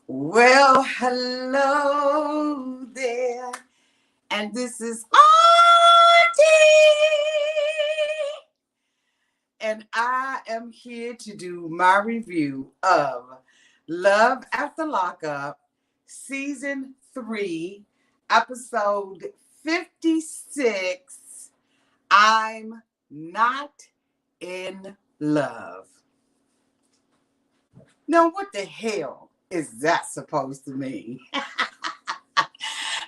Well, hello there, and this is Auntie, and I am here to do my review of Love After Lockup, Season 3, Episode 56. I'm not in love. Now, what the hell is that supposed to mean?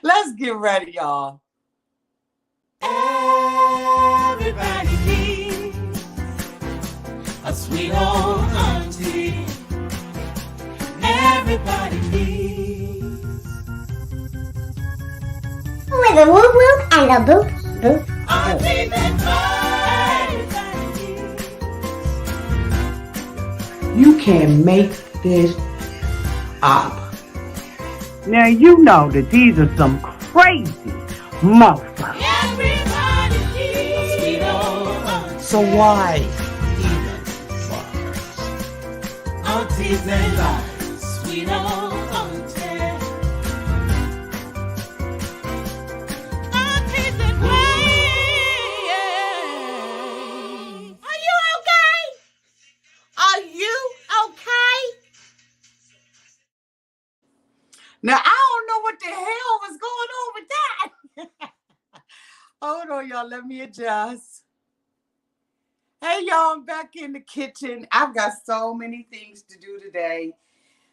Let's get ready, y'all. Everybody needs a sweet old auntie. Everybody needs with a whoop whoop and a boop boop auntie boop. that everybody needs. You can make this up. Now you know that these are some crazy motherfuckers. Everybody needs a sweet old auntie. So why even bother? Aunties and lives, sweet old auntie. Aunties and ways. Are you okay? Are you okay? Now, I don't know what the hell was going on with that. Hold on, y'all. Let me adjust. Hey, y'all. I'm back in the kitchen. I've got so many things to do today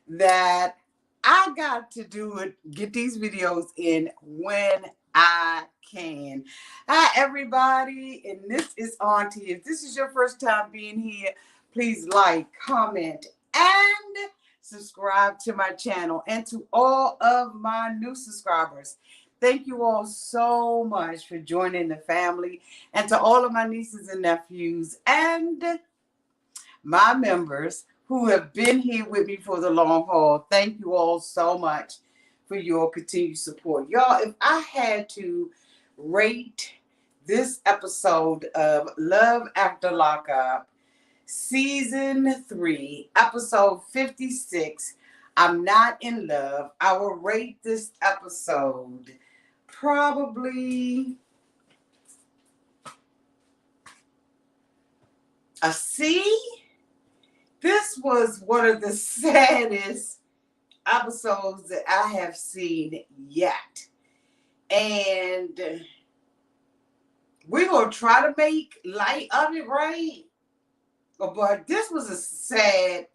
that I got to do it, get these videos in when I can. Hi, everybody. And this is Auntie. If this is your first time being here, please like, comment, and subscribe to my channel. And to all of my new subscribers, thank you all so much for joining the family. And to all of my nieces and nephews and my members who have been here with me for the long haul, thank you all so much for your continued support. Y'all, if I had to rate this episode of Love After Lockup, Season 3, Episode 56, I'm Not in Love, I will rate this episode probably a C. This was one of the saddest episodes that I have seen yet. And we're going to try to make light of it, right? But this was a sad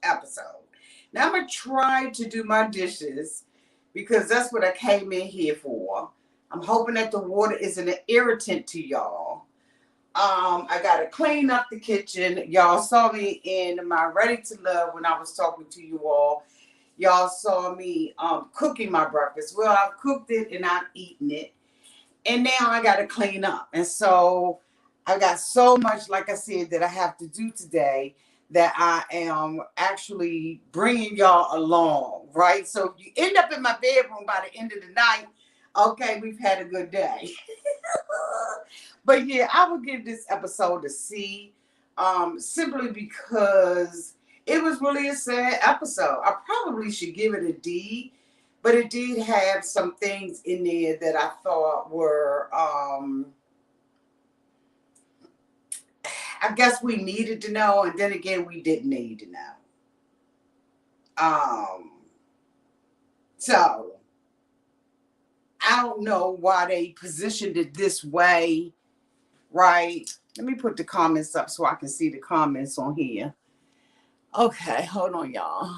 episode. Now I'm going to try to do my dishes because that's what I came in here for. I'm hoping that the water isn't an irritant to y'all. I got to clean up the kitchen. Y'all saw me in my Ready to Love when I was talking to you all. Y'all saw me cooking my breakfast. Well, I've cooked it and I've eaten it. And now I got to clean up. And so I got so much, like I said, that I have to do today that I am actually bringing y'all along, right? So if you end up in my bedroom by the end of the night, okay, we've had a good day. But yeah, I would give this episode a C, simply because it was really a sad episode. I probably should give it a D, but it did have some things in there that I thought were, I guess we needed to know, and then again, we didn't need to know. So I don't know why they positioned it this way, right? Let me put the comments up so I can see the comments on here. Okay, hold on, y'all.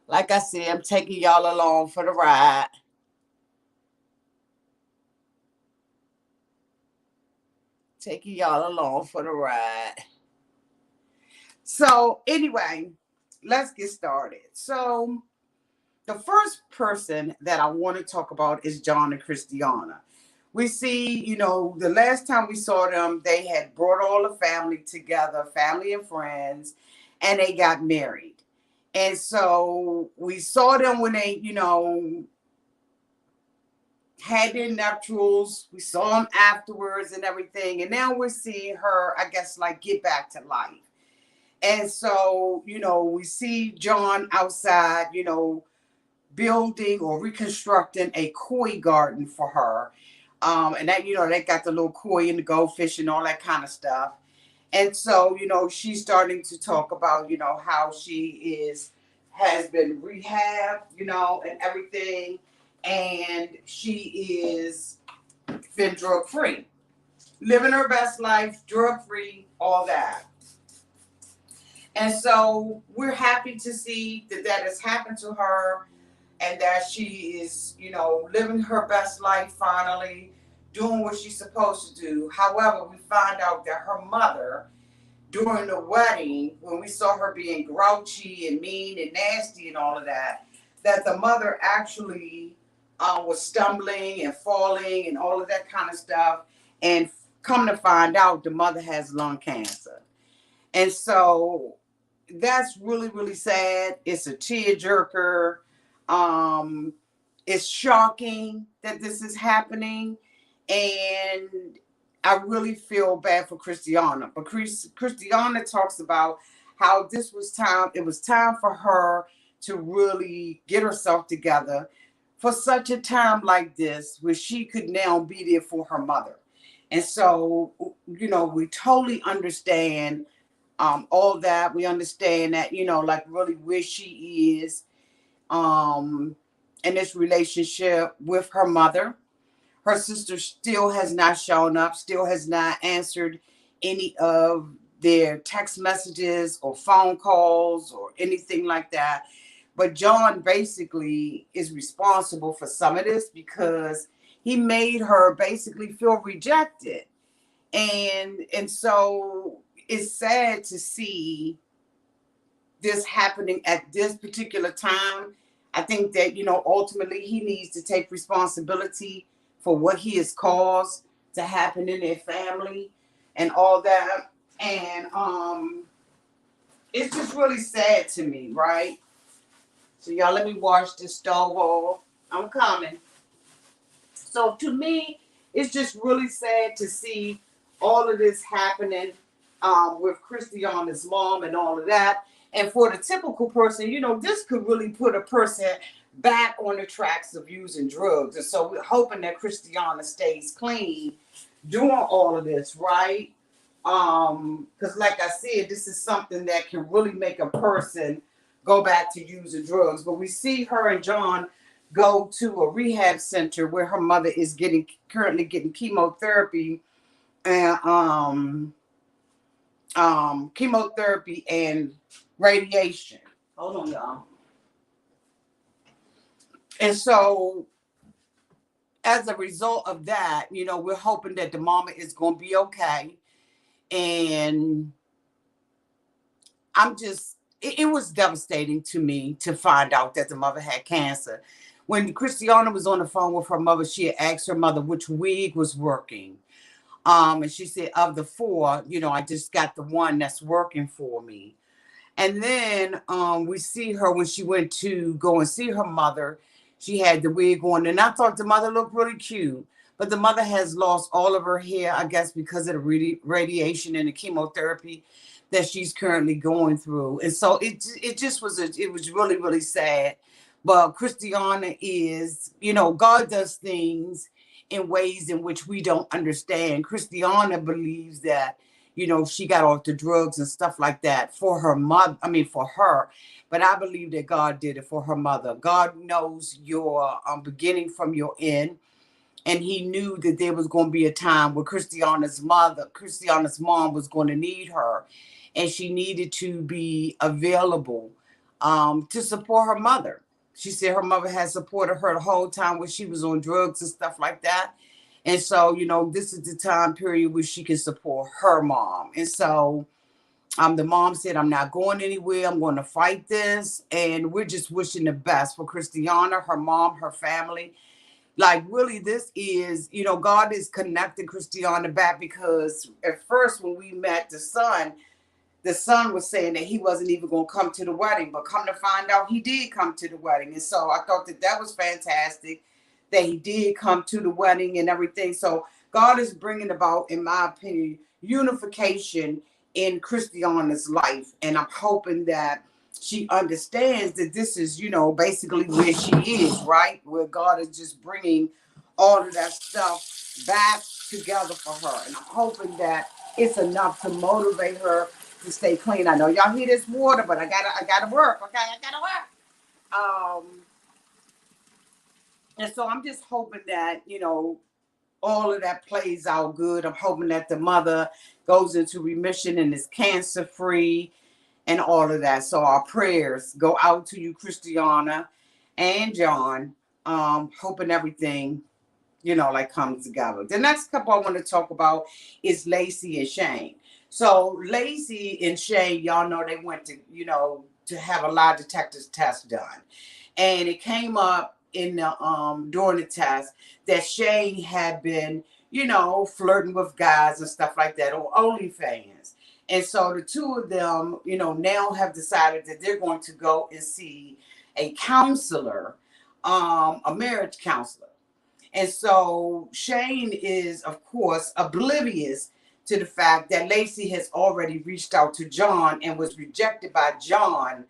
Like I said, I'm taking y'all along for the ride. Taking y'all along for the ride. So anyway, let's get started. So the first person that I want to talk about is John and Christiana. We see, the last time we saw them, they had brought all the family together, family and friends, and they got married. And so we saw them when they, had their nuptials. We saw them afterwards and everything. And now we're seeing her, I guess, like get back to life. And so, we see John outside, building or reconstructing a koi garden for her. And that, they got the little koi and the goldfish and all that kind of stuff. And so, she's starting to talk about, how has been rehabbed, and everything. And she is been drug free, living her best life, drug free, all that. And so we're happy to see that has happened to her and that she is, living her best life finally, doing what she's supposed to do. However, we find out that her mother, during the wedding, when we saw her being grouchy and mean and nasty and all of that, that the mother actually was stumbling and falling and all of that kind of stuff. And come to find out, the mother has lung cancer. And so that's really, really sad. It's a tearjerker. It's shocking that this is happening. And I really feel bad for Christiana. But Christiana talks about how it was time for her to really get herself together for such a time like this, where she could now be there for her mother. And so, we totally understand all that. We understand that, like really where she is in this relationship with her mother. Her sister still has not shown up, still has not answered any of their text messages or phone calls or anything like that. But John basically is responsible for some of this because he made her basically feel rejected. And so it's sad to see this happening at this particular time. I think that, ultimately he needs to take responsibility for what he has caused to happen in their family and all that. And it's just really sad to me, right? So y'all, let me wash this stove off. I'm coming. So to me, it's just really sad to see all of this happening with Christiana's mom and all of that. And for the typical person, this could really put a person back on the tracks of using drugs. And so we're hoping that Christiana stays clean doing all of this, right? Because like I said, this is something that can really make a person go back to using drugs. But we see her and John go to a rehab center where her mother is currently getting chemotherapy and chemotherapy and radiation. Hold on, y'all. And so as a result of that, we're hoping that the mama is going to be okay. And it was devastating to me to find out that the mother had cancer. When Christiana was on the phone with her mother, she had asked her mother which wig was working. And she said, of the 4, I just got the one that's working for me. And then we see her when she went to go and see her mother. She had the wig on, and I thought the mother looked really cute. But the mother has lost all of her hair, I guess, because of the radiation and the chemotherapy that she's currently going through. And so it was really, really sad. But Christiana is, God does things in ways in which we don't understand. Christiana believes that, she got off the drugs and stuff like that for her mother. I mean, for her. But I believe that God did it for her mother. God knows your beginning from your end. And he knew that there was going to be a time where Christiana's mom was going to need her. And she needed to be available to support her mother. She said her mother had supported her the whole time when she was on drugs and stuff like that. And so, this is the time period where she can support her mom. And so the mom said, I'm not going anywhere. I'm going to fight this. And we're just wishing the best for Christiana, her mom, her family. Like, really, this is, God is connecting Christiana back, because at first when we met the son was saying that he wasn't even going to come to the wedding. But come to find out, he did come to the wedding. And so I thought that was fantastic that he did come to the wedding and everything. So God is bringing about, in my opinion, unification in Christiana's life. And I'm hoping that she understands that this is, basically where she is, right? Where God is just bringing all of that stuff back together for her. And I'm hoping that it's enough to motivate her to stay clean. I know y'all hear this water, but I gotta work. Okay, I gotta work. And so I'm just hoping that, all of that plays out good. I'm hoping that the mother goes into remission and is cancer free and all of that. So our prayers go out to you, Christiana and John. Hoping everything, comes together. The next couple I want to talk about is Lacey and Shane. So Lacey and Shane, y'all know they went to, to have a lie detector test done. And it came up in the during the test that Shane had been, flirting with guys and stuff like that on OnlyFans. And so the two of them, now have decided that they're going to go and see a counselor, a marriage counselor. And so Shane is, of course, oblivious to the fact that Lacey has already reached out to John and was rejected by John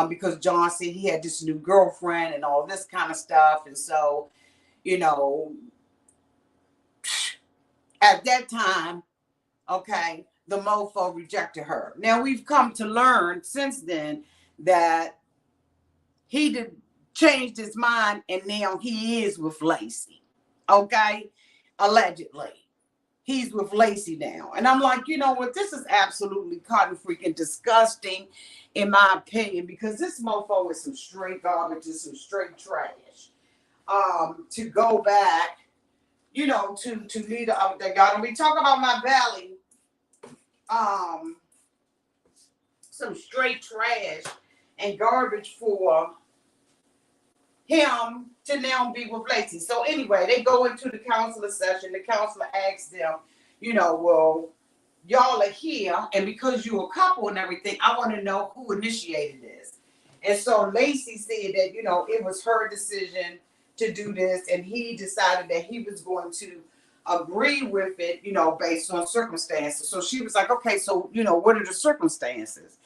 because John said he had this new girlfriend and all this kind of stuff. And so, at that time, okay, the mofo rejected her. Now we've come to learn since then that he did changed his mind and now he is with Lacey. Okay, allegedly. He's with Lacey now. And I'm like, you know what? This is absolutely cotton freaking disgusting, in my opinion, because this mofo is some straight garbage and some straight trash. To go back, to lead the other thing. Y'all don't be talking about my belly. Some straight trash and garbage for him to now be with Lacey. So anyway, they go into the counselor session. The counselor asks them, well, y'all are here, and because you're a couple and everything, I want to know who initiated this. And so Lacey said that, it was her decision to do this, and he decided that he was going to agree with it, based on circumstances. So she was like, okay, so, what are the circumstances?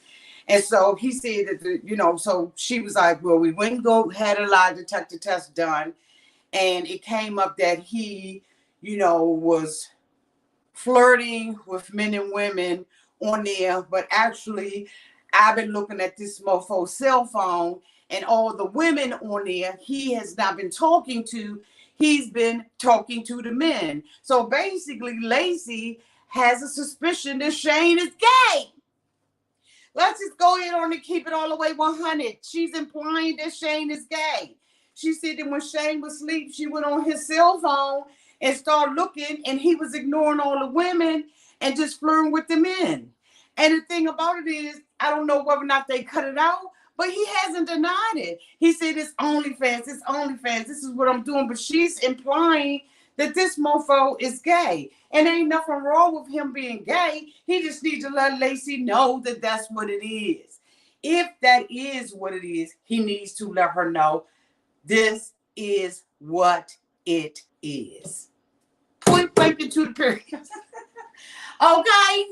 And so he said that, so she was like, well, we went and had a lie detector test done. And it came up that he, was flirting with men and women on there. But actually, I've been looking at this mofo's cell phone and all the women on there he has not been talking to. He's been talking to the men. So basically, Lacey has a suspicion that Shane is gay. Let's just go ahead on and keep it all the way 100. She's implying that Shane is gay. She said that when Shane was asleep, she went on his cell phone and started looking, and he was ignoring all the women and just flirting with the men. And the thing about it is, I don't know whether or not they cut it out, but he hasn't denied it. He said it's OnlyFans, this is what I'm doing. But she's implying that this mofo is gay. And ain't nothing wrong with him being gay. He just needs to let Lacey know that that's what it is. If that is what it is, he needs to let her know this is what it is. Point blank into the period. Okay?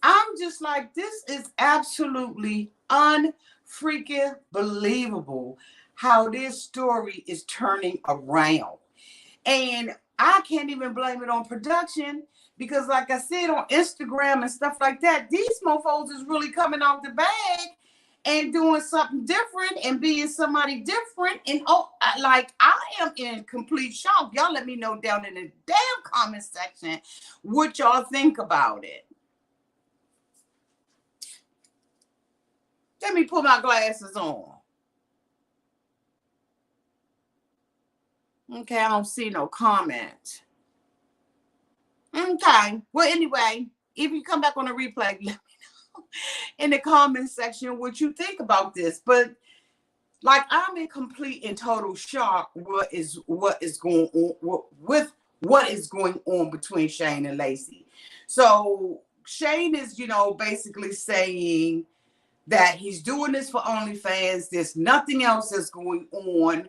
I'm just like, this is absolutely unfreaking believable how this story is turning around. And I can't even blame it on production because, like I said, on Instagram and stuff like that, these mofos is really coming out the bag and doing something different and being somebody different. And I am in complete shock. Y'all let me know down in the damn comment section what y'all think about it. Let me put my glasses on. Okay, I don't see no comment. Okay, well, anyway, if you come back on the replay, let me know in the comment section what you think about this. But like, I'm in complete and total shock what is going on with what is going on between Shane and Lacey. So Shane is, basically saying that he's doing this for OnlyFans. There's nothing else that's going on.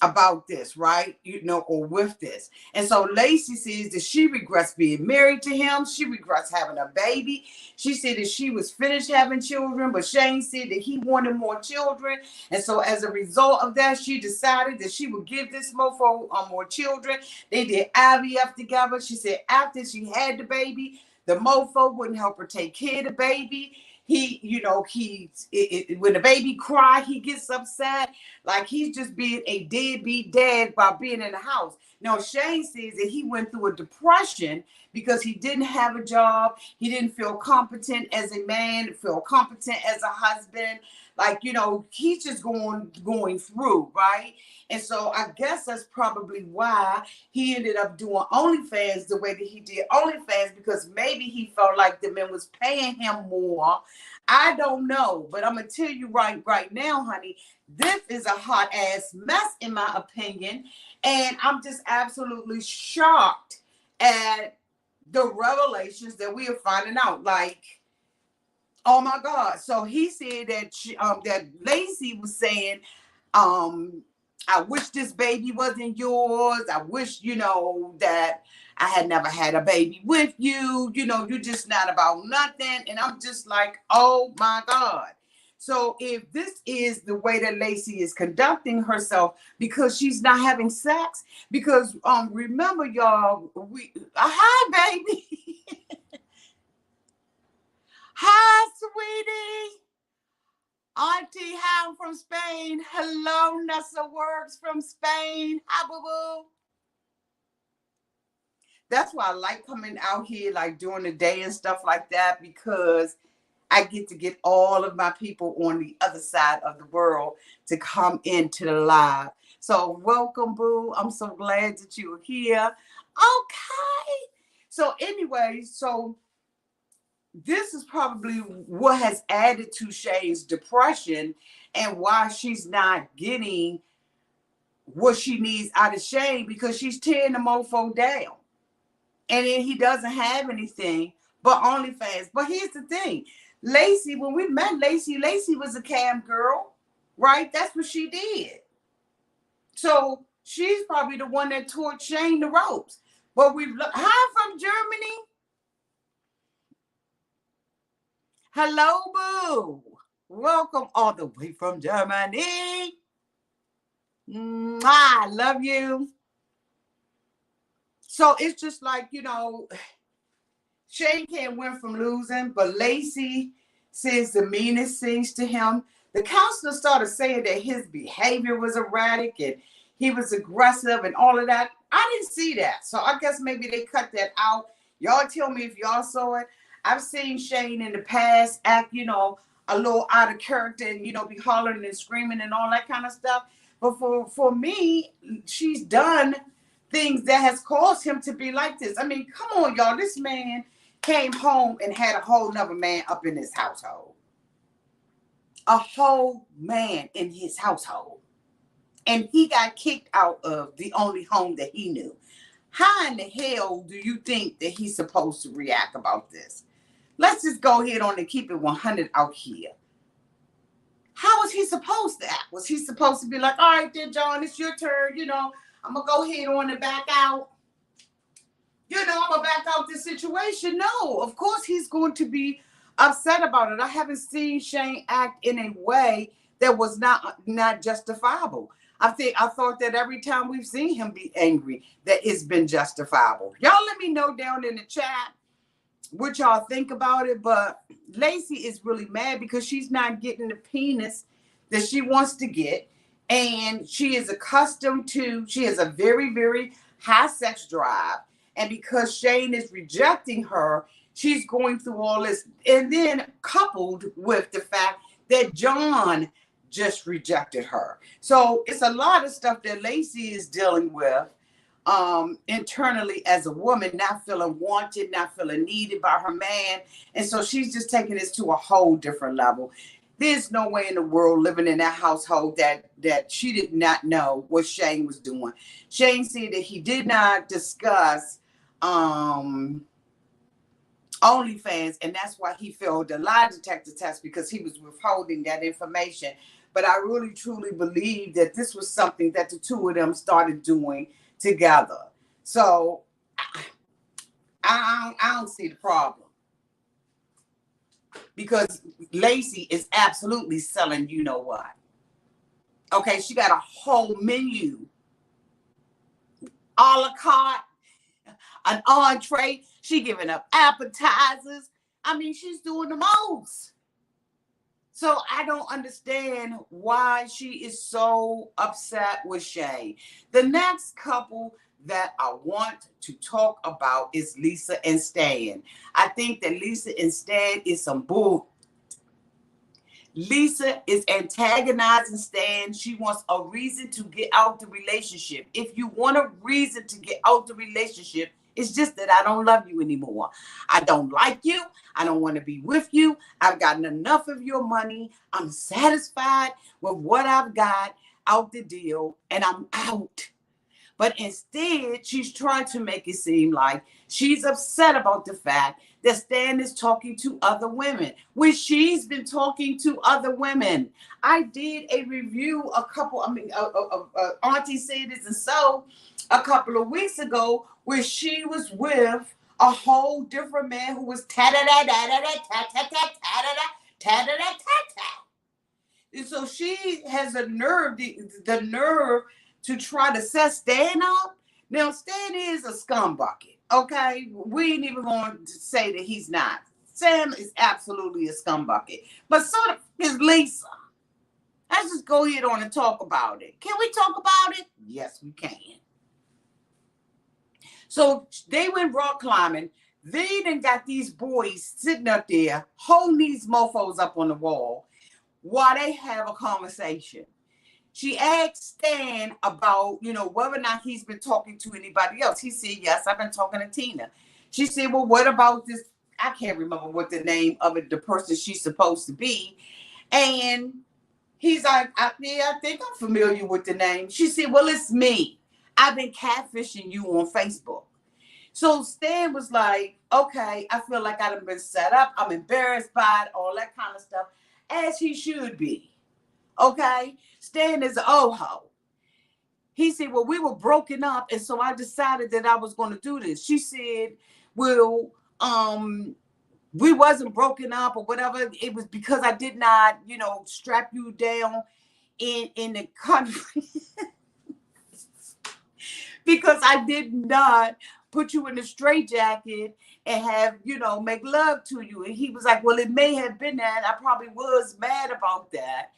about this, right? Or with this. And so Lacey says that she regrets being married to him. She regrets having a baby. She said that she was finished having children, but Shane said that he wanted more children. And so as a result of that, she decided that she would give this mofo more children. They did IVF together. She said after she had the baby, the mofo wouldn't help her take care of the baby. When the baby cry, he gets upset. Like he's just being a deadbeat dad by being in the house. Now, Shane says that he went through a depression because he didn't have a job. He didn't feel competent as a man, feel competent as a husband. Like, he's just going through, right? And so I guess that's probably why he ended up doing OnlyFans the way that he did OnlyFans, because maybe he felt like the men was paying him more. I don't know, but I'm going to tell you right now, honey, this is a hot ass mess in my opinion. And I'm just absolutely shocked at the revelations that we are finding out. Like, oh my God. So he said that that Lacey was saying, I wish this baby wasn't yours. I wish, that I had never had a baby with you. You're just not about nothing. And I'm just like, oh my God. So if this is the way that Lacey is conducting herself because she's not having sex, because remember y'all, hi baby. Hi sweetie. Auntie Ham from Spain. Hello, Nessa Works from Spain. Hi, boo-boo. That's why I like coming out here, like during the day and stuff like that, because I get to get all of my people on the other side of the world to come into the live. So welcome, boo. I'm so glad that you are here. Okay. So anyway, this is probably what has added to Shane's depression and why she's not getting what she needs out of Shane, because she's tearing the mofo down. And then he doesn't have anything but OnlyFans. But here's the thing. Lacey, when we met Lacey was a cam girl, right? That's what she did. So she's probably the one that taught Shane the ropes. But hi from Germany. Hello, boo. Welcome all the way from Germany. I love you. So it's just like, Shane can't win from losing, but Lacey says the meanest things to him. The counselor started saying that his behavior was erratic and he was aggressive and all of that. I didn't see that. So I guess maybe they cut that out. Y'all tell me if y'all saw it. I've seen Shane in the past act, a little out of character and, be hollering and screaming and all that kind of stuff. But for me, she's done things that has caused him to be like this. I mean, come on, y'all. This man came home and had a whole nother man up in his household. A whole man in his household. And he got kicked out of the only home that he knew. How in the hell do you think that he's supposed to react about this? Let's just go ahead on and keep it 100 out here. How was he supposed to act? Was he supposed to be like, all right, then, John, it's your turn. I'm going to go ahead on and back out. I'm going to back out this situation. No, of course he's going to be upset about it. I haven't seen Shane act in a way that was not justifiable. I thought that every time we've seen him be angry, that it's been justifiable. Y'all let me know down in the chat what y'all think about it. But Lacey is really mad because she's not getting the penis that she wants to get. And she is she has a very, very high sex drive. And because Shane is rejecting her, she's going through all this. And then coupled with the fact that John just rejected her. So it's a lot of stuff that Lacey is dealing with internally as a woman, not feeling wanted, not feeling needed by her man. And so she's just taking this to a whole different level. There's no way in the world living in that household that she did not know what Shane was doing. Shane said that he did not discuss OnlyFans, and that's why he failed the lie detector test, because he was withholding that information. But I really truly believe that this was something that the two of them started doing together. So I don't see the problem, because Lacey is absolutely selling, you know what? Okay, she got a whole menu, a la carte, an entree. She giving up appetizers. I mean, she's doing the most. So I don't understand why she is so upset with Shay. The next couple that I want to talk about is Lisa and Stan. I think that Lisa and Stan is some bull. Lisa is antagonizing Stan. She wants a reason to get out the relationship. If you want a reason to get out the relationship, it's just that I don't love you anymore. I don't like you. I don't want to be with you. I've gotten enough of your money. I'm satisfied with what I've got out the deal, and I'm out. But instead, she's trying to make it seem like she's upset about the fact that Stan is talking to other women, when she's been talking to other women. I did a review Auntie said this and so a couple of weeks ago, where she was with a whole different man who was and so she has a nerve, the nerve to try to set Stan up. Now, Stan is a scumbucket, okay? We ain't even going to say that he's not. Sam is absolutely a scumbucket. But so is Lisa. Let's just go ahead on and talk about it. Can we talk about it? Yes, we can. So they went rock climbing. They done got these boys sitting up there, holding these mofos up on the wall while they have a conversation. She asked Stan about, whether or not he's been talking to anybody else. He said, yes, I've been talking to Tina. She said, well, what about this? I can't remember what the name of it, the person she's supposed to be. And he's like, I think I'm familiar with the name. She said, well, it's me. I've been catfishing you on Facebook. So Stan was like, okay, I feel like I've been set up. I'm embarrassed by it, all that kind of stuff, as he should be. Okay? Stan is an oho. He said, well, we were broken up, and so I decided that I was going to do this. She said, well, we wasn't broken up or whatever. It was because I did not, strap you down in the country. Because I did not put you in a straitjacket and have, make love to you. And he was like, well, it may have been that. I probably was mad about that.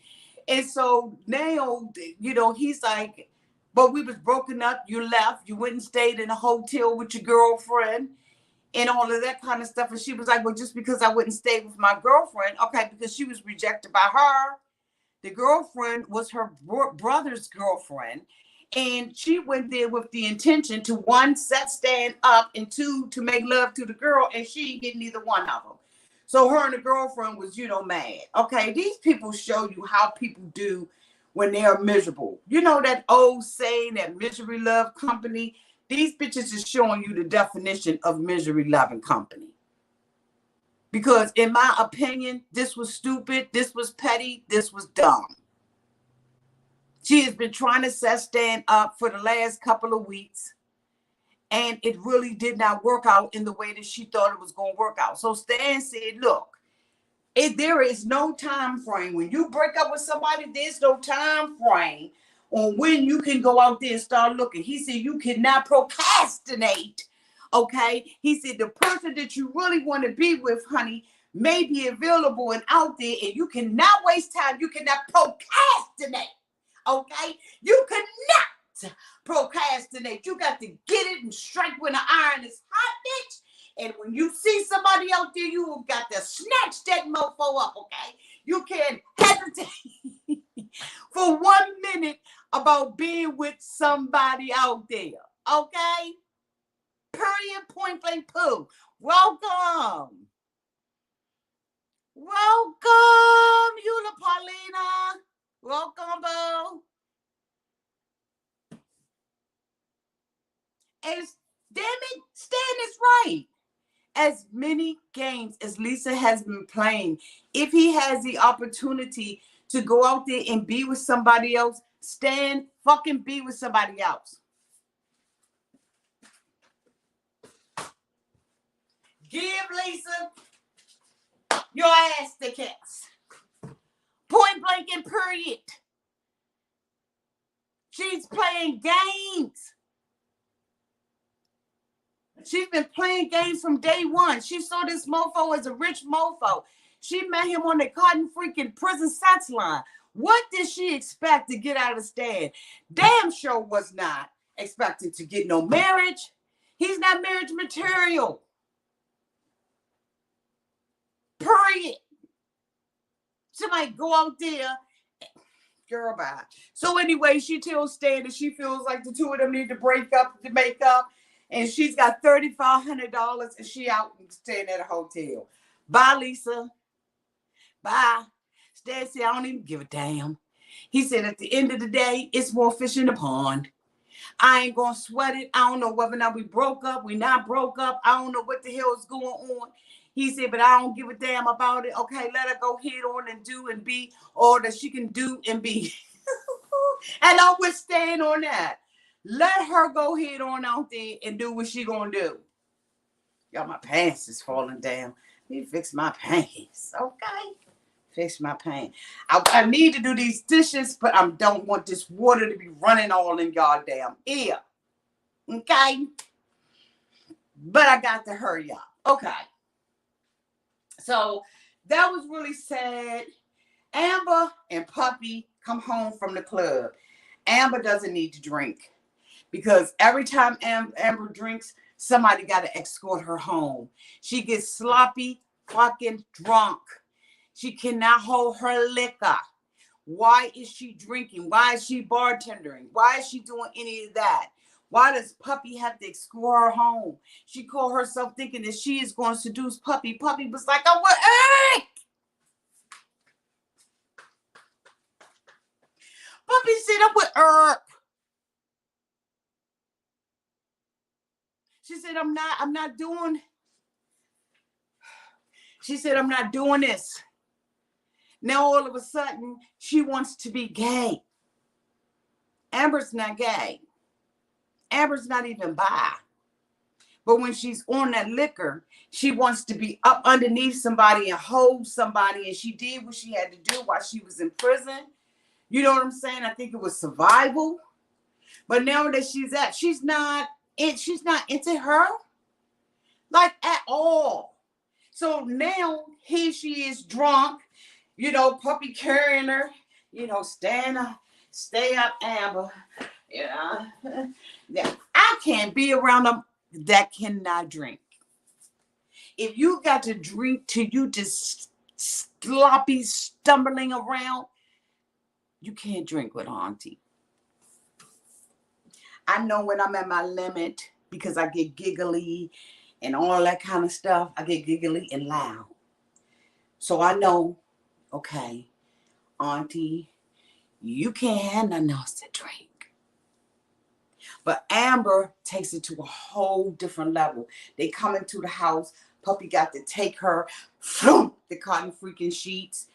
And so now, he's like, but we was broken up. You left. You went and stayed in a hotel with your girlfriend and all of that kind of stuff. And she was like, well, just because I wouldn't stay with my girlfriend. Okay, because she was rejected by her. The girlfriend was her brother's girlfriend. And she went there with the intention to, one, set Stan up, and two, to make love to the girl. And she didn't get neither one of them. So her and the girlfriend was, mad. Okay, these people show you how people do when they are miserable. You know that old saying that misery love company? These bitches is showing you the definition of misery loving company. Because in my opinion, this was stupid, this was petty, this was dumb. She has been trying to set Stan up for the last couple of weeks. And it really did not work out in the way that she thought it was going to work out. So Stan said, look, there is no time frame. When you break up with somebody, there's no time frame on when you can go out there and start looking. He said, you cannot procrastinate. Okay. He said, the person that you really want to be with, honey, may be available and out there, and you cannot waste time. You cannot procrastinate. Okay. You cannot procrastinate. You got to get it and strike when the iron is hot, bitch. And when you see somebody out there, you have got to snatch that mofo up, okay? You can't hesitate for 1 minute about being with somebody out there, okay? Period, point blank, poo. Welcome. Welcome, Eula Paulina. Welcome, boo. And damn it, Stan is right. as many games as Lisa has been playing, if he has the opportunity to go out there and be with somebody else, stand fucking be with somebody else. Give Lisa your ass to kiss. Point blank and period. She's playing games. She's been playing games from day one. She saw this mofo as a rich mofo. She met him on the cotton freaking prison sex line. What did she expect to get out of Stan? Damn sure was not expecting to get no marriage. He's not marriage material. Period. Somebody go out there. Girl, bye. So anyway, she tells Stan that she feels like the two of them need to break up to make up. And she's got $3,500 and she out and staying at a hotel. Bye, Lisa. Bye. Stan said, I don't even give a damn. He said, at the end of the day, it's more fish in the pond. I ain't going to sweat it. I don't know whether or not we broke up. We not broke up. I don't know what the hell is going on. He said, but I don't give a damn about it. Okay, let her go head on and do and be all that she can do and be. And I would stand on that. Let her go head on out there and do what she gonna do. Y'all, my pants is falling down. Let me fix my pants, okay? Fix my pants. I need to do these dishes, but I don't want this water to be running all in y'all damn ear, okay? But I got to hurry up, okay? So that was really sad. Amber and Puppy come home from the club. Amber doesn't need to drink. Because every time Amber drinks, somebody got to escort her home. She gets sloppy, fucking drunk. She cannot hold her liquor. Why is she drinking? Why is she bartending? Why is she doing any of that? Why does Puppy have to escort her home? She called herself thinking that she is going to seduce Puppy. Puppy was like, I'm with Eric. Puppy said, I'm with Eric. She said, I'm not doing this. Now all of a sudden, she wants to be gay. Amber's not gay. Amber's not even bi. But when she's on that liquor, she wants to be up underneath somebody and hold somebody. And she did what she had to do while she was in prison. You know what I'm saying? I think it was survival. But now that she's not into her. Like at all. So now here she is drunk, Puppy carrying her, stay up, Amber. Yeah. I can't be around them that cannot drink. If you got to drink till you just sloppy stumbling around, you can't drink with Auntie. I know when I'm at my limit because I get giggly and all that kind of stuff. I get giggly and loud. So I know, okay, Auntie, you can't have nothing else to drink. But Amber takes it to a whole different level. They come into the house. Puppy got to take her, the cotton freaking sheets.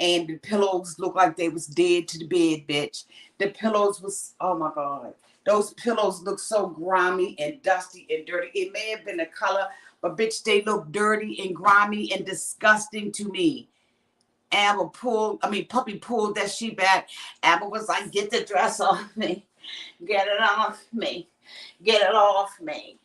And the pillows look like they was dead to the bed, bitch. The pillows was, oh my God. Those pillows look so grimy and dusty and dirty. It may have been a color, but bitch, they look dirty and grimy and disgusting to me. Puppy pulled that sheet back. Amber was like, get the dress off me. Get it off me. Get it off me.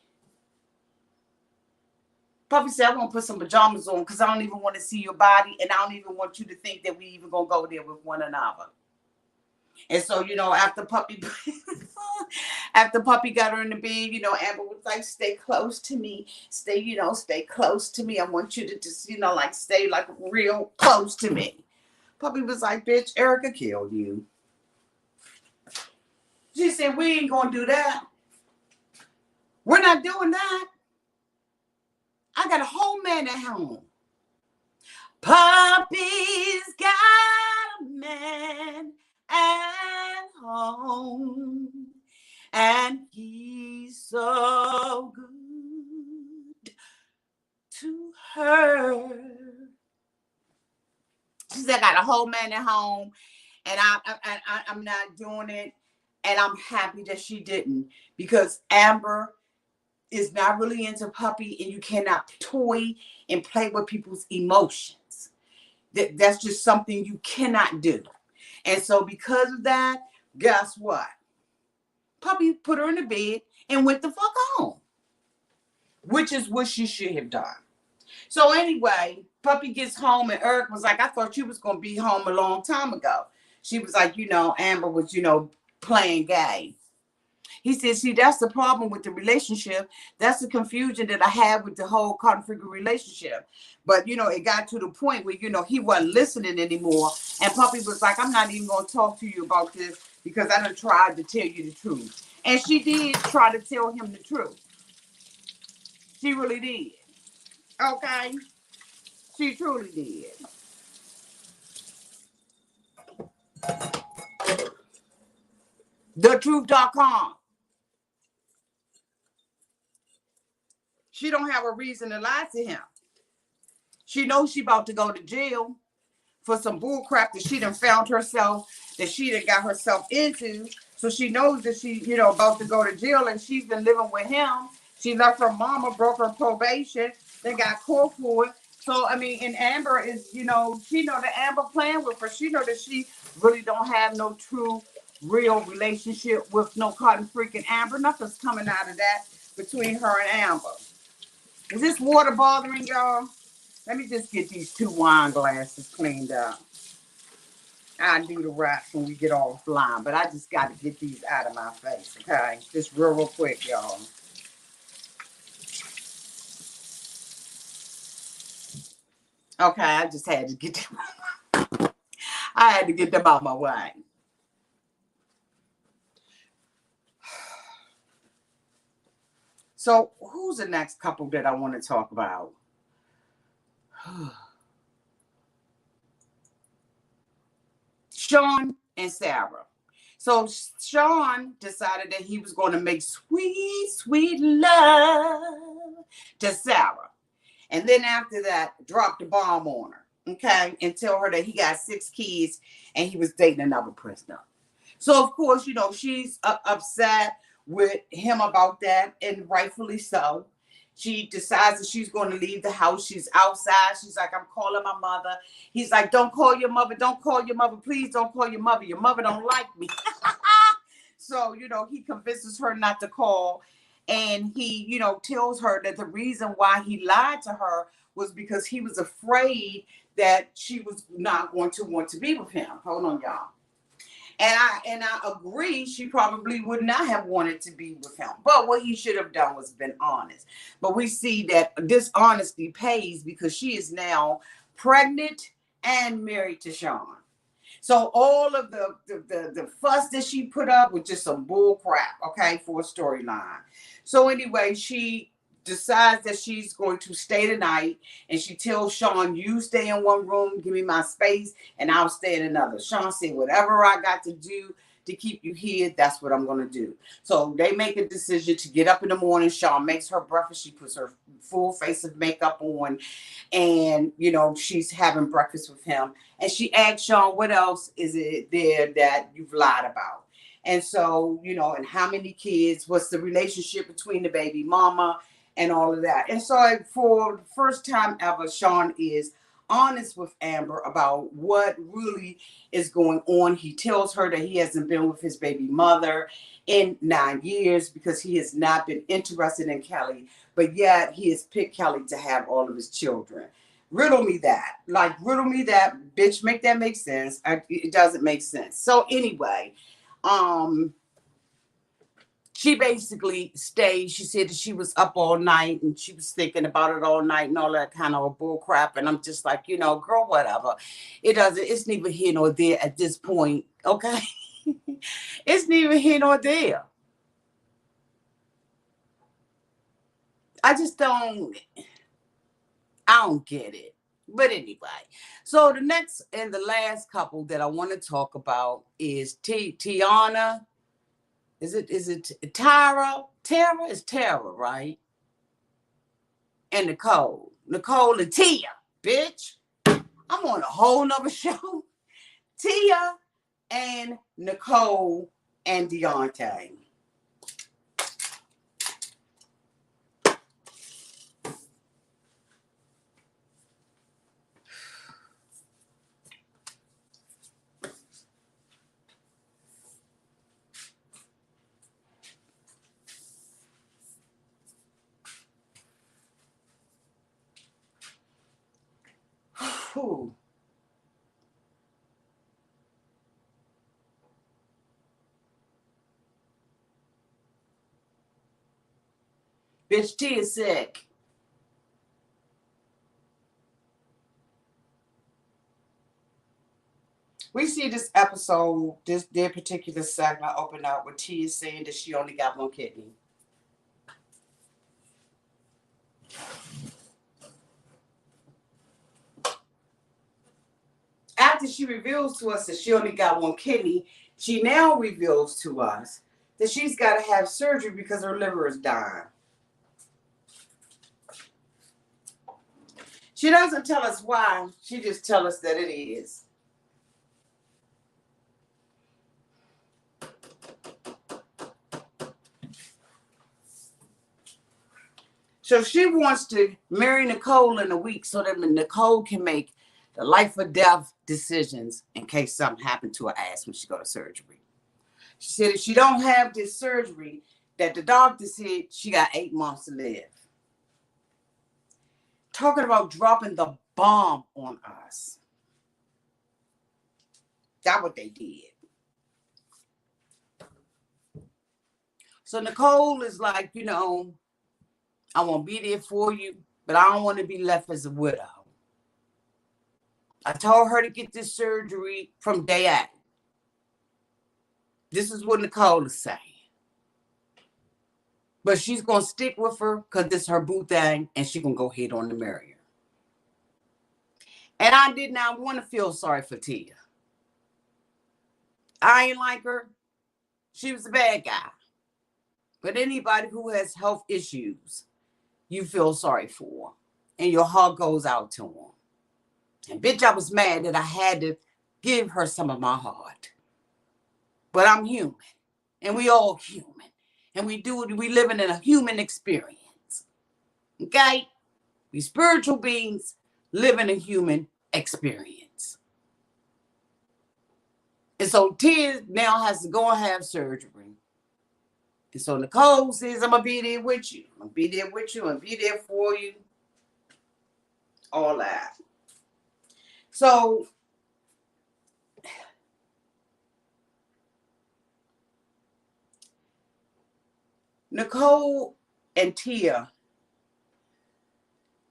Puppy said, I want to put some pajamas on because I don't even want to see your body and I don't even want you to think that we even going to go there with one another. And so, after Puppy got her in the bed, Amber was like, stay close to me. Stay close to me. I want you to just, stay like real close to me. Puppy was like, bitch, Erica killed you. She said, we ain't going to do that. We're not doing that. I got a whole man at home. Puppy's got a man at home, and he's so good She said, I got a whole man at home, and I'm not doing it. And I'm happy that she didn't, because Amber is not really into puppy, and you cannot toy and play with people's emotions. That's just something you cannot do. And so because of that, guess what? Puppy put her in the bed and went the fuck home, which is what she should have done. So anyway, Puppy gets home, and Eric was like, I thought you was going to be home a long time ago. She was like, Amber was, playing gay. He said, see, that's the problem with the relationship. That's the confusion that I had with the whole configured relationship. But, it got to the point where, he wasn't listening anymore. And Puppy was like, I'm not even going to talk to you about this because I done tried to tell you the truth. And she did try to tell him the truth. She really did. Okay? She truly did. TheTruth.com. She don't have a reason to lie to him. She knows she about to go to jail for some bull crap that she done found herself, that she done got herself into. So she knows that she, about to go to jail, and she's been living with him. She left her mama, broke her probation. They got caught for it. So, and Amber is, she know that Amber playing with her. She know that she really don't have no true, real relationship with no cotton freaking Amber. Nothing's coming out of that between her and Amber. Is this water bothering y'all? Let me just get these 2 wine glasses cleaned up. I'll do the rest when we get offline, but I just got to get these out of my face, okay? Just real quick, y'all. Okay, I just had to get them. I had to get them out my way. So, who's the next couple that I want to talk about? Shawn and Sarah. So Shawn decided that he was going to make sweet, sweet love to Sarah. And then after that, drop the bomb on her, okay? And tell her that he got 6 kids and he was dating another prisoner. So, of course, she's upset with him about that, and rightfully so. She decides that she's going to leave the house. She's outside. She's like, I'm calling my mother. He's like, don't call your mother. Don't call your mother. Please don't call your mother. Your mother don't like me. So, he convinces her not to call. And he, tells her that the reason why he lied to her was because he was afraid that she was not going to want to be with him. Hold on, y'all. And I agree, she probably would not have wanted to be with him. But what he should have done was been honest. But we see that dishonesty pays, because she is now pregnant and married to Shawn. So all of the fuss that she put up was just some bull crap, okay, for a storyline. So anyway, she decides that she's going to stay the night, and she tells Shawn, you stay in one room, give me my space, and I'll stay in another. Shawn said, whatever I got to do to keep you here, that's what I'm going to do. So they make a decision to get up in the morning. Shawn makes her breakfast. She puts her full face of makeup on, and she's having breakfast with him, and she asks Shawn, what else is it there that you've lied about? And so, and how many kids, what's the relationship between the baby mama and all of that. And so for the first time ever, Shawn is honest with Amber about what really is going on. He tells her that he hasn't been with his baby mother in 9 years because he has not been interested in Kelly, but yet he has picked Kelly to have all of his children. Riddle me that. Riddle me that, bitch. Make that make sense. It doesn't make sense. So anyway, she basically stayed. She said that she was up all night and she was thinking about it all night and all that kind of bull crap. And I'm just like, girl, whatever. It's neither here nor there at this point. Okay. It's neither here nor there. I don't get it. But anyway, so the next and the last couple that I want to talk about is Tiana. Is it Tara? Tara is Tara, right? And Nicole and Tia, bitch. I'm on a whole nother show. Tia and Nicole and Deontay. Whew. Bitch, T is sick. We see this episode, their particular segment open up with T is saying that she only got one kidney. After she reveals to us that she only got one kidney, she now reveals to us that she's got to have surgery because her liver is dying. She doesn't tell us why. She just tells us that it is. So she wants to marry Nicole in a week so that Nicole can make the life or death decisions in case something happened to her ass when she go to surgery. She said if she don't have this surgery, that the doctor said she got 8 months to live. Talking about dropping the bomb on us. That's what they did. So Nicole is like, you know, I want to be there for you, but I don't want to be left as a widow. I told her to get this surgery from day out. This is what Nicole is saying. But she's going to stick with her because this is her boo thing, and she's going to go ahead on to marry her. And I did not want to feel sorry for Tia. I ain't like her. She was a bad guy. But anybody who has health issues, you feel sorry for. And your heart goes out to them. And bitch, I was mad that I had to give her some of my heart. But I'm human. And we all human. And we living in a human experience. Okay? We spiritual beings living a human experience. And so Tia now has to go and have surgery. And so Nicole says, I'm going to be there with you. I'm going to be there with you. I'm going to be there for you. All that. So, Nicole and Tia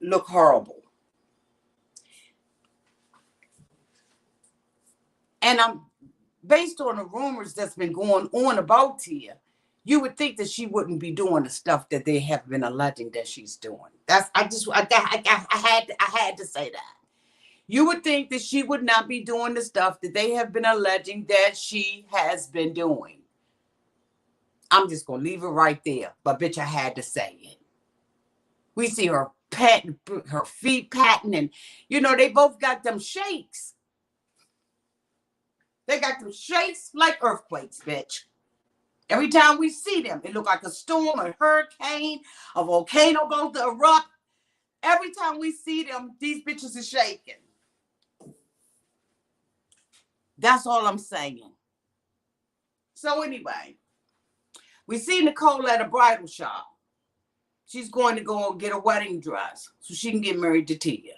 look horrible. And I'm based on the rumors that's been going on about Tia, you would think that she wouldn't be doing the stuff that they have been alleging that she's doing. I had to say that. You would think that she would not be doing the stuff that they have been alleging that she has been doing. I'm just going to leave it right there. But bitch, I had to say it. We see her patting, her feet patting, and you know, they both got them shakes. They got them shakes like earthquakes, bitch. Every time we see them, it look like a storm, a hurricane, a volcano about to erupt. Every time we see them, these bitches are shaking. That's all I'm saying. So anyway, we see Nicole at a bridal shop. She's going to go get a wedding dress so she can get married to Tia.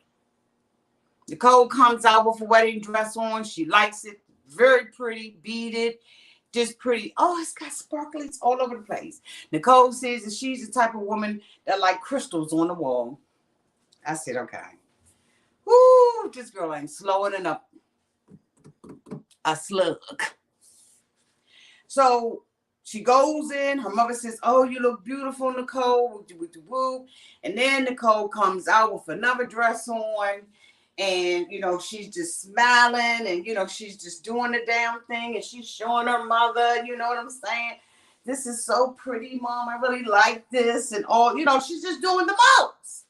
Nicole comes out with a wedding dress on. She likes it. Very pretty, beaded, just pretty. Oh, it's got sparklings all over the place. Nicole says that she's the type of woman that like crystals on the wall. I said, okay. Woo, this girl ain't slower than a slug. So she goes in. Her mother says, oh, you look beautiful, Nicole. And then Nicole comes out with another dress on. And, you know, she's just smiling. And, you know, she's just doing the damn thing. And she's showing her mother, you know what I'm saying? This is so pretty, Mom. I really like this. And all, you know, she's just doing the most.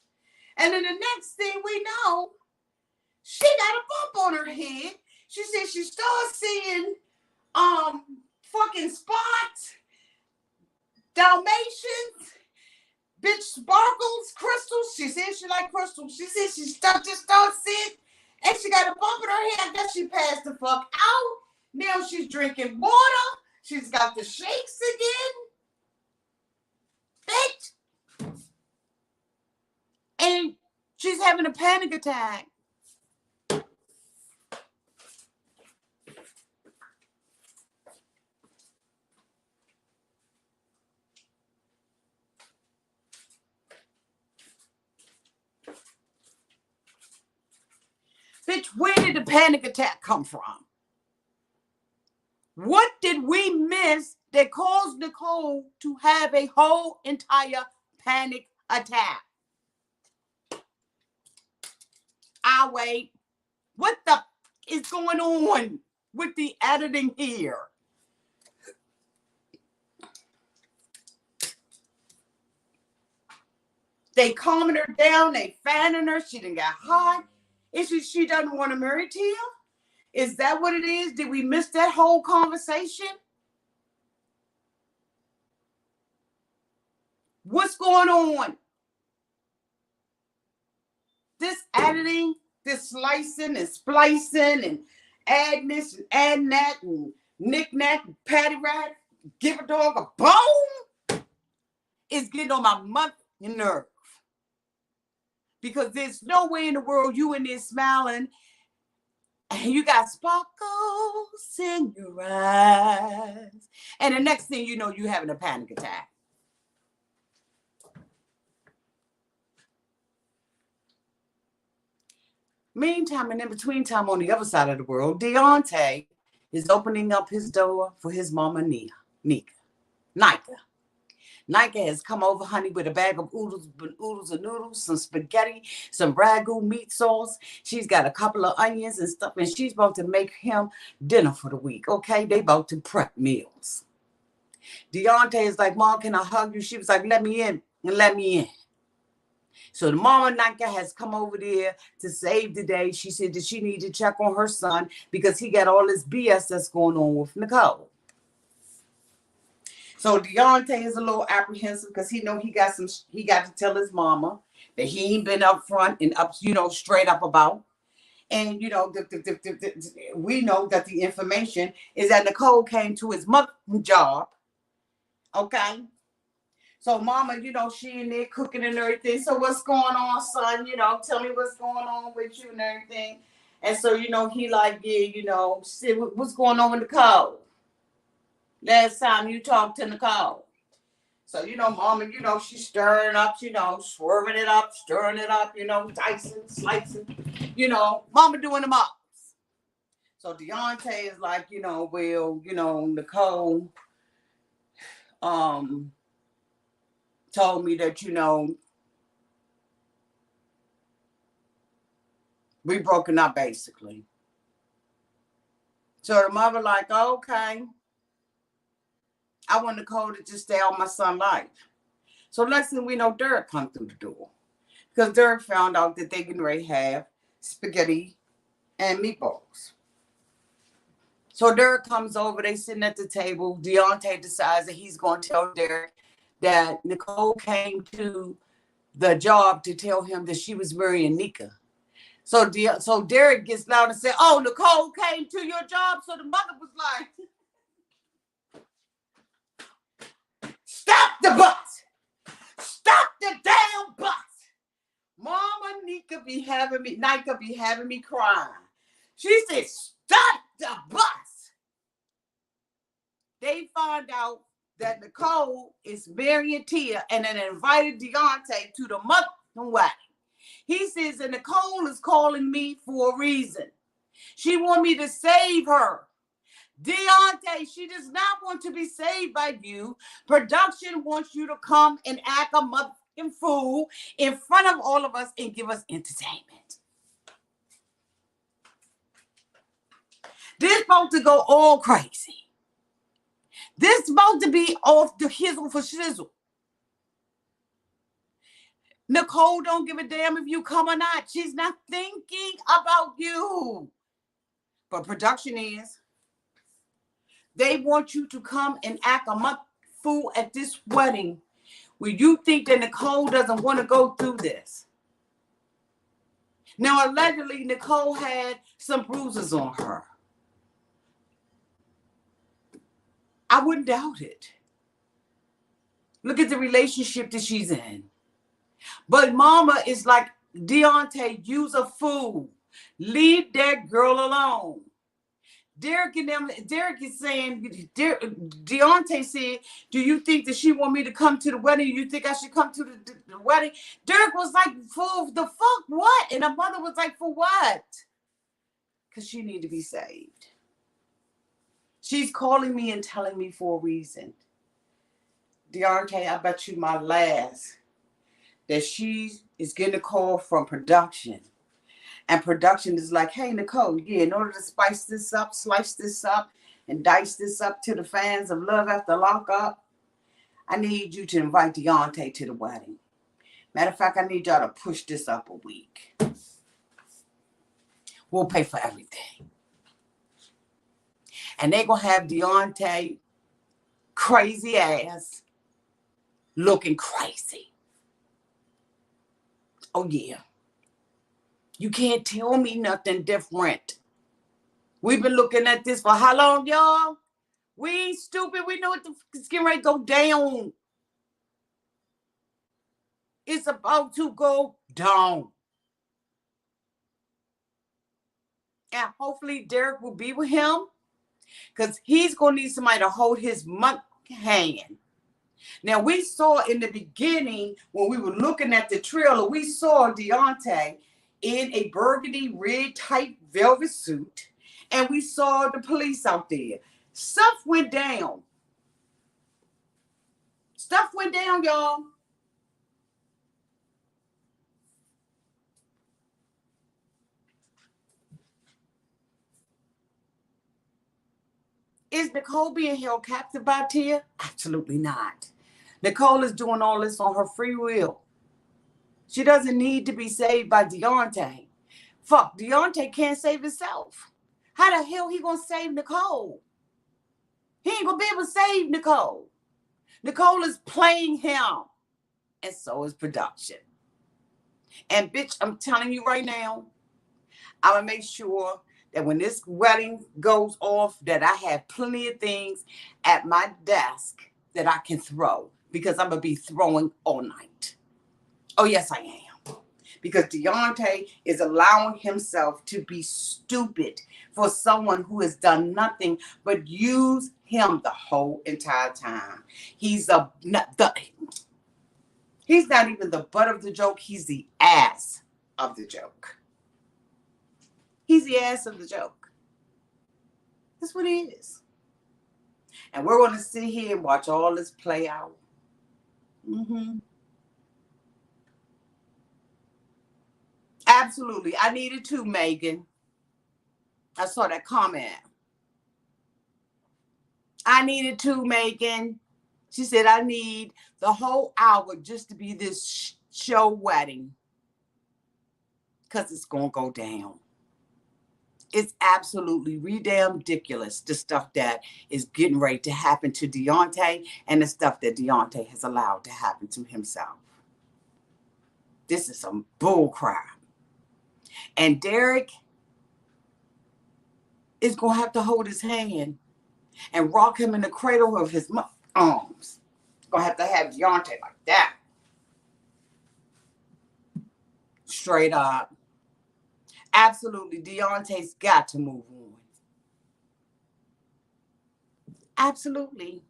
And then the next thing we know, she got a bump on her head. She said she started seeing fucking spots, Dalmatians, bitch sparkles, crystals. She said she like crystals. She said she just started seeing, and she got a bump in her head. I guess she passed the fuck out. Now she's drinking water. She's got the shakes again. Bitch. And she's having a panic attack. Bitch, where did the panic attack come from? What did we miss that caused Nicole to have a whole entire panic attack? I'll wait. What the is going on with the editing here? They calming her down. They fanning her. She didn't get hot. Is she doesn't want to marry Tia? Is that what it is? Did we miss that whole conversation? What's going on? This editing, this slicing and splicing and adding this and adding that and knick-knack and patty rat, give a dog a bone is getting on my motherfucking nerve. Because there's no way in the world you in there smiling and you got sparkles in your eyes. And the next thing you know, you're having a panic attack. Meantime, and in between time on the other side of the world, Deontay is opening up his door for his mama, Nika. Nika has come over, honey, with a bag of oodles and noodles, some spaghetti, some ragu meat sauce. She's got a couple of onions and stuff, and she's about to make him dinner for the week, okay? They about to prep meals. Deontay is like, Mom, can I hug you? She was like, let me in and let me in. So the mama Nika has come over there to save the day. She said that she needed to check on her son because he got all this BS that's going on with Nicole. So Deontay is a little apprehensive because he know he got to tell his mama that he ain't been up front and up, straight up about. And, we know that the information is that Nicole came to his mother's job. Okay. So mama, she in there cooking and everything. So what's going on, son? Tell me what's going on with you and everything. And so, he like, yeah, what's going on with Nicole? Last time you talked to Nicole. So, mama, she's stirring up, swerving it up, stirring it up, dicing, slicing, mama doing them ups. So Deontay is like, Nicole told me that, we broken up basically. So the mother like, okay. I want Nicole to just stay out my son's life. So next thing we know, Derek come through the door. Because Derek found out that they can already have spaghetti and meatballs. So Derek comes over, they sitting at the table. Deontay decides that he's going to tell Derek that Nicole came to the job to tell him that she was marrying Nika. So Derek gets loud and said, oh, Nicole came to your job? So the mother was like, stop the bus! Stop the damn bus! Mama Nika be having me crying. She said, stop the bus! They find out that Nicole is marrying Tia and then invited Deontay to the mother wedding. He says that Nicole is calling me for a reason. She want me to save her. Deontay, she does not want to be saved by you. Production wants you to come and act a motherfucking fool in front of all of us and give us entertainment. This about to go all crazy. This about to be off the hizzle for shizzle. Nicole don't give a damn if you come or not. She's not thinking about you. But production is. They want you to come and act a fool at this wedding where you think that Nicole doesn't want to go through this. Now, allegedly, Nicole had some bruises on her. I wouldn't doubt it. Look at the relationship that she's in. But mama is like, Deontay, you's a fool. Leave that girl alone. Derek is saying, Deontay said, do you think that she want me to come to the wedding? You think I should come to the wedding? Derek was like, for the fuck what? And the mother was like, for what? Because she need to be saved. She's calling me and telling me for a reason. Deontay, I bet you my last that she is getting a call from production. And production is like, hey, Nicole, yeah, in order to spice this up, slice this up, and dice this up to the fans of Love After Lockup, I need you to invite Deontay to the wedding. Matter of fact, I need y'all to push this up a week. We'll pay for everything. And they're going to have Deontay crazy ass looking crazy. Oh, yeah. You can't tell me nothing different. We've been looking at this for how long, y'all? We ain't stupid. We know it's getting ready to go down. It's about to go down. And hopefully Derek will be with him because he's going to need somebody to hold his hand. Now, we saw in the beginning when we were looking at the trailer, we saw Deontay in a burgundy red type velvet suit, and we saw the police out there. Stuff went down. Stuff went down, y'all. Is Nicole being held captive by Tia? Absolutely not. Nicole is doing all this on her free will. She doesn't need to be saved by Deontay. Fuck, Deontay can't save himself. How the hell he gonna save Nicole? He ain't gonna be able to save Nicole. Nicole is playing him. And so is production. And bitch, I'm telling you right now, I'm gonna make sure that when this wedding goes off, that I have plenty of things at my desk that I can throw. Because I'm gonna be throwing all night. Oh, yes, I am. Because Deontay is allowing himself to be stupid for someone who has done nothing but use him the whole entire time. He's not even the butt of the joke. He's the ass of the joke. He's the ass of the joke. That's what he is. And we're going to sit here and watch all this play out. Absolutely. I needed to, Megan. I saw that comment. I needed to, Megan. She said, I need the whole hour just to be this show wedding. Because it's going to go down. It's absolutely redamn ridiculous, the stuff that is getting ready to happen to Deontay and the stuff that Deontay has allowed to happen to himself. This is some bull crap. And Derek is going to have to hold his hand and rock him in the cradle of his arms. Going to have Deontay like that. Straight up. Absolutely, Deontay's got to move on. Absolutely.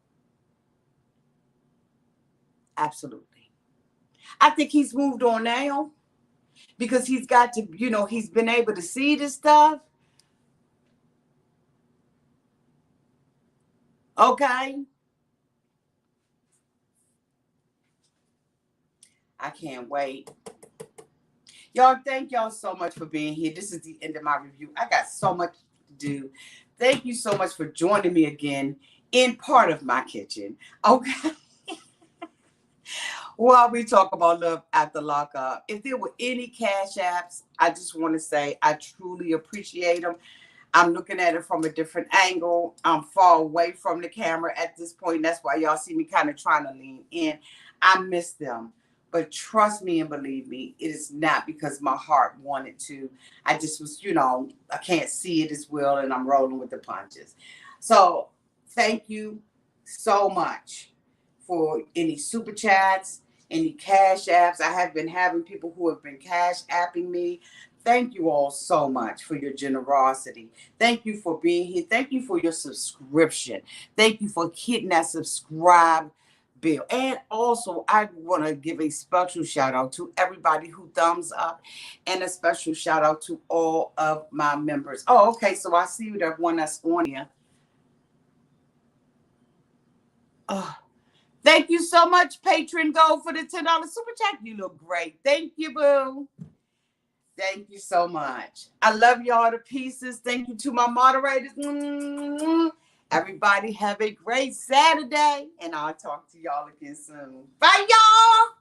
Absolutely. I think he's moved on now because he's got to, he's been able to see this stuff. Okay. I can't wait. Y'all, thank y'all so much for being here. This is the end of my review. I got so much to do. Thank you so much for joining me again in part of my kitchen. Okay. While we talk about love after lockup, if there were any cash apps, I just want to say I truly appreciate them. I'm looking at it from a different angle. I'm far away from the camera at this point. That's why y'all see me kind of trying to lean in. I miss them. But trust me and believe me, it is not because my heart wanted to. I just was, I can't see it as well, and I'm rolling with the punches. So thank you so much for any super chats, any cash apps. I have been having people who have been cash apping me. Thank you all so much for your generosity. Thank you for being here. Thank you for your subscription. Thank you for hitting that subscribe bill. And also, I want to give a special shout out to everybody who thumbs up, and a special shout out to all of my members. Oh, okay. So I see that one that's on here. Oh, thank you so much, Patron Gold, for the $10 super chat. You look great. Thank you, boo. Thank you so much. I love y'all to pieces. Thank you to my moderators. Everybody have a great Saturday, and I'll talk to y'all again soon. Bye, y'all.